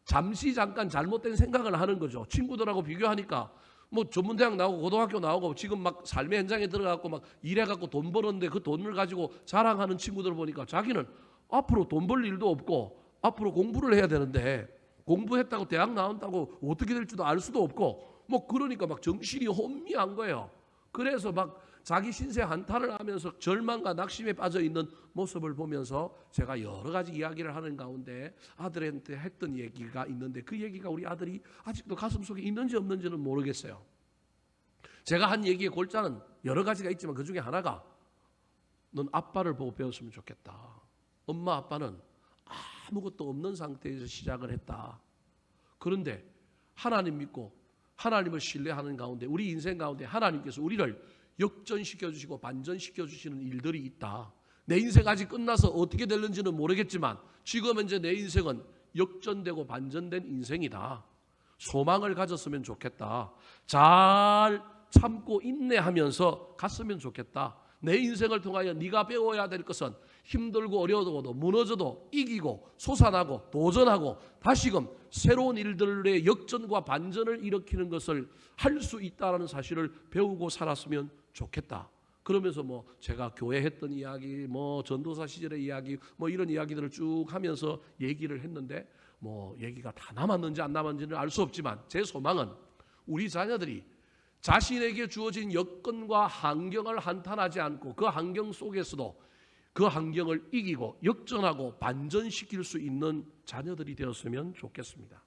S1: 잠시 잠깐 잘못된 생각을 하는 거죠. 친구들하고 비교하니까 뭐 전문대학 나오고 고등학교 나오고 지금 막 삶의 현장에 들어가고 막 일해갖고 돈 버는데 그 돈을 가지고 자랑하는 친구들 보니까 자기는 앞으로 돈 벌 일도 없고 앞으로 공부를 해야 되는데 공부했다고 대학 나온다고 어떻게 될지도 알 수도 없고 뭐 그러니까 막 정신이 혼미한 거예요. 그래서 막 자기 신세 한탄을 하면서 절망과 낙심에 빠져 있는 모습을 보면서 제가 여러 가지 이야기를 하는 가운데 아들한테 했던 얘기가 있는데 그 얘기가 우리 아들이 아직도 가슴속에 있는지 없는지는 모르겠어요. 제가 한 얘기의 골자는 여러 가지가 있지만 그 중에 하나가 넌 아빠를 보고 배웠으면 좋겠다. 엄마 아빠는 아무것도 없는 상태에서 시작을 했다. 그런데 하나님 믿고 하나님을 신뢰하는 가운데 우리 인생 가운데 하나님께서 우리를 역전시켜 주시고 반전시켜 주시는 일들이 있다. 내 인생 아직 끝나서 어떻게 될는지는 모르겠지만 지금 현재 내 인생은 역전되고 반전된 인생이다. 소망을 가졌으면 좋겠다. 잘 참고 인내하면서 갔으면 좋겠다. 내 인생을 통하여 네가 배워야 될 것은 힘들고 어려워도 무너져도 이기고 솟아나고 도전하고 다시금 새로운 일들의 역전과 반전을 일으키는 것을 할 수 있다는 사실을 배우고 살았으면 좋겠다. 그러면서 뭐 제가 교회 했던 이야기, 뭐 전도사 시절의 이야기, 뭐 이런 이야기들을 쭉 하면서 얘기를 했는데 뭐 얘기가 다 남았는지 안 남았는지는 알 수 없지만 제 소망은 우리 자녀들이 자신에게 주어진 여건과 환경을 한탄하지 않고 그 환경 속에서도 그 환경을 이기고 역전하고 반전시킬 수 있는 자녀들이 되었으면 좋겠습니다.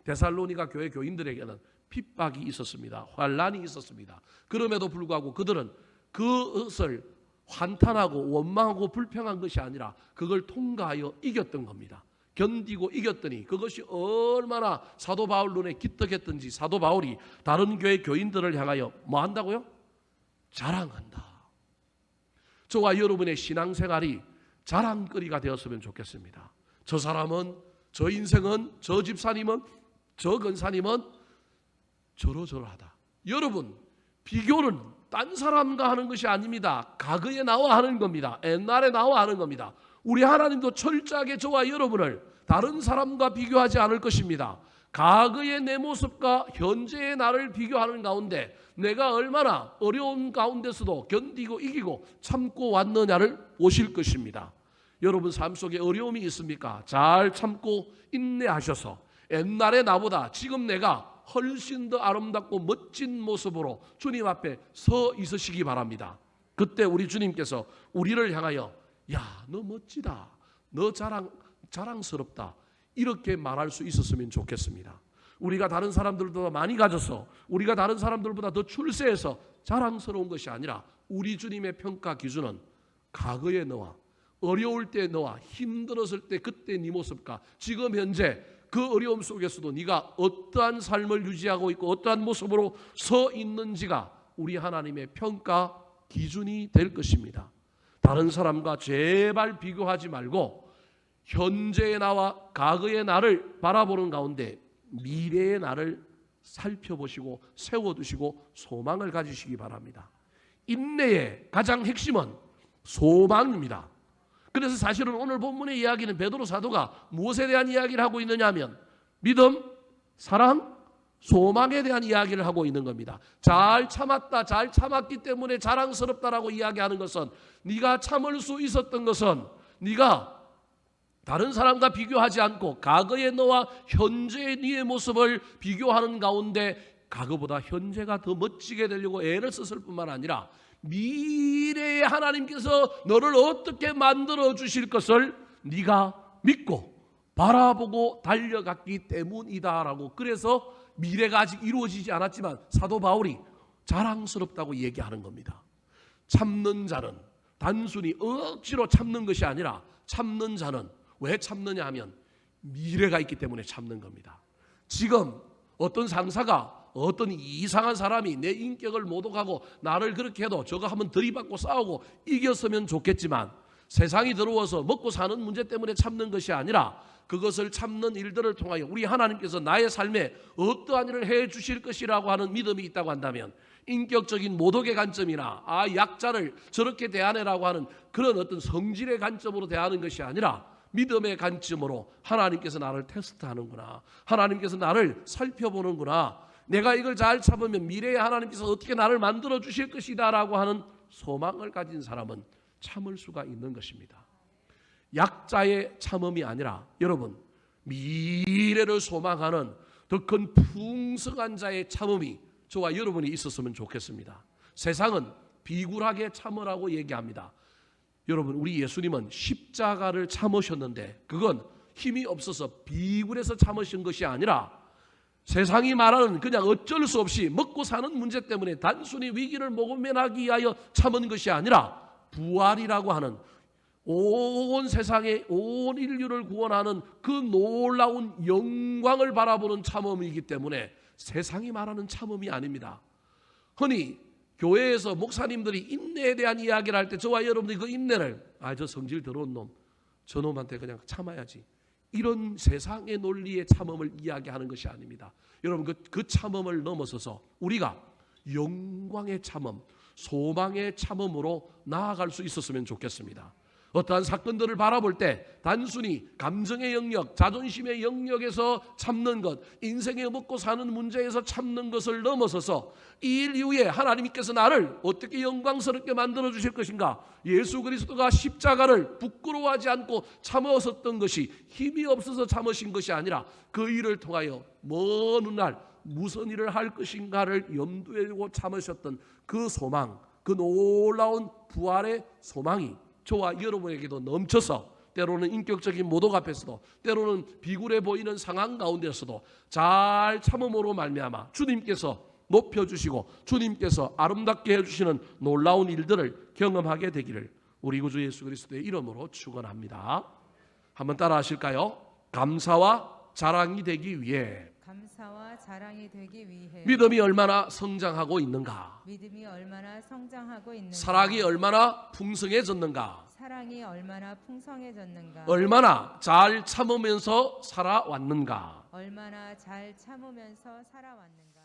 S1: 데살로니가 교회 교인들에게는 핍박이 있었습니다. 환난이 있었습니다. 그럼에도 불구하고 그들은 그것을 환탄하고 원망하고 불평한 것이 아니라 그걸 통과하여 이겼던 겁니다. 견디고 이겼더니 그것이 얼마나 사도 바울 눈에 기특했던지 사도 바울이 다른 교회 교인들을 향하여 뭐 한다고요? 자랑한다. 저와 여러분의 신앙생활이 자랑거리가 되었으면 좋겠습니다. 저 사람은, 저 인생은, 저 집사님은, 저 권사님은 저러저러하다. 여러분, 비교는 딴 사람과 하는 것이 아닙니다. 과거에 나와 하는 겁니다. 옛날에 나와 하는 겁니다. 우리 하나님도 철저하게 저와 여러분을 다른 사람과 비교하지 않을 것입니다. 과거의 내 모습과 현재의 나를 비교하는 가운데 내가 얼마나 어려운 가운데서도 견디고 이기고 참고 왔느냐를 보실 것입니다. 여러분 삶 속에 어려움이 있습니까? 잘 참고 인내하셔서 옛날의 나보다 지금 내가 훨씬 더 아름답고 멋진 모습으로 주님 앞에 서 있으시기 바랍니다. 그때 우리 주님께서 우리를 향하여 야, 너 멋지다. 너 자랑스럽다. 이렇게 말할 수 있었으면 좋겠습니다. 우리가 다른 사람들보다 많이 가져서 우리가 다른 사람들보다 더 출세해서 자랑스러운 것이 아니라 우리 주님의 평가 기준은 과거의 너와 어려울 때 너와 힘들었을 때 그때 네 모습과 지금 현재 그 어려움 속에서도 네가 어떠한 삶을 유지하고 있고 어떠한 모습으로 서 있는지가 우리 하나님의 평가 기준이 될 것입니다. 다른 사람과 제발 비교하지 말고 현재의 나와 과거의 나를 바라보는 가운데 미래의 나를 살펴보시고 세워두시고 소망을 가지시기 바랍니다. 인내의 가장 핵심은 소망입니다. 그래서 사실은 오늘 본문의 이야기는 베드로 사도가 무엇에 대한 이야기를 하고 있느냐 하면 믿음, 사랑, 소망에 대한 이야기를 하고 있는 겁니다. 잘 참았다, 잘 참았기 때문에 자랑스럽다라고 이야기하는 것은 네가 참을 수 있었던 것은 네가 다른 사람과 비교하지 않고 과거의 너와 현재의 네의 모습을 비교하는 가운데 과거보다 현재가 더 멋지게 되려고 애를 썼을 뿐만 아니라 미래에 하나님께서 너를 어떻게 만들어 주실 것을 네가 믿고 바라보고 달려갔기 때문이다라고. 그래서 미래가 아직 이루어지지 않았지만 사도 바울이 자랑스럽다고 얘기하는 겁니다. 참는 자는 단순히 억지로 참는 것이 아니라 참는 자는 왜 참느냐 하면 미래가 있기 때문에 참는 겁니다. 지금 어떤 상사가 어떤 이상한 사람이 내 인격을 모독하고 나를 그렇게 해도 저거 한번 들이받고 싸우고 이겼으면 좋겠지만 세상이 들어와서 먹고 사는 문제 때문에 참는 것이 아니라 그것을 참는 일들을 통하여 우리 하나님께서 나의 삶에 어떠한 일을 해 주실 것이라고 하는 믿음이 있다고 한다면 인격적인 모독의 관점이나 약자를 저렇게 대하네라고 하는 그런 어떤 성질의 관점으로 대하는 것이 아니라 믿음의 관점으로 하나님께서 나를 테스트하는구나, 하나님께서 나를 살펴보는구나, 내가 이걸 잘 참으면 미래에 하나님께서 어떻게 나를 만들어 주실 것이다 라고 하는 소망을 가진 사람은 참을 수가 있는 것입니다. 약자의 참음이 아니라 여러분 미래를 소망하는 더 큰 풍성한 자의 참음이 저와 여러분이 있었으면 좋겠습니다. 세상은 비굴하게 참으라고 얘기합니다. 여러분 우리 예수님은 십자가를 참으셨는데 그건 힘이 없어서 비굴해서 참으신 것이 아니라 세상이 말하는 그냥 어쩔 수 없이 먹고 사는 문제 때문에 단순히 위기를 모면하기 위하여 참은 것이 아니라 부활이라고 하는 온 세상에 온 인류를 구원하는 그 놀라운 영광을 바라보는 참음이기 때문에 세상이 말하는 참음이 아닙니다. 흔히 교회에서 목사님들이 인내에 대한 이야기를 할 때 저와 여러분들이 그 인내를 저 성질 더러운 놈, 저놈한테 그냥 참아야지, 이런 세상의 논리의 참음을 이야기하는 것이 아닙니다. 여러분 그 참음을 넘어서서 우리가 영광의 참음, 소망의 참음으로 나아갈 수 있었으면 좋겠습니다. 어떠한 사건들을 바라볼 때 단순히 감정의 영역, 자존심의 영역에서 참는 것, 인생에 먹고 사는 문제에서 참는 것을 넘어서서 이 일 이후에 하나님께서 나를 어떻게 영광스럽게 만들어 주실 것인가, 예수 그리스도가 십자가를 부끄러워하지 않고 참으셨던 것이 힘이 없어서 참으신 것이 아니라 그 일을 통하여 먼 훗날 무슨 일을 할 것인가를 염두에 두고 참으셨던 그 소망, 그 놀라운 부활의 소망이 저와 여러분에게도 넘쳐서 때로는 인격적인 모독 앞에서도 때로는 비굴해 보이는 상황 가운데서도 잘 참음으로 말미암아 주님께서 높여주시고 주님께서 아름답게 해주시는 놀라운 일들을 경험하게 되기를 우리 구주 예수 그리스도의 이름으로 축원합니다. 한번 따라 하실까요? 감사와 자랑이 되기 위해
S2: 감사와 자랑이 되기 위해
S1: 믿음이 얼마나 성장하고 있는가,
S2: 믿음이 얼마나 성장하고 있는가,
S1: 사랑이 얼마나 풍성해졌는가,
S2: 사랑이 얼마나 풍성해졌는가,
S1: 얼마나 잘 참으면서 살아왔는가.
S2: 얼마나 잘 참으면서 살아왔는가.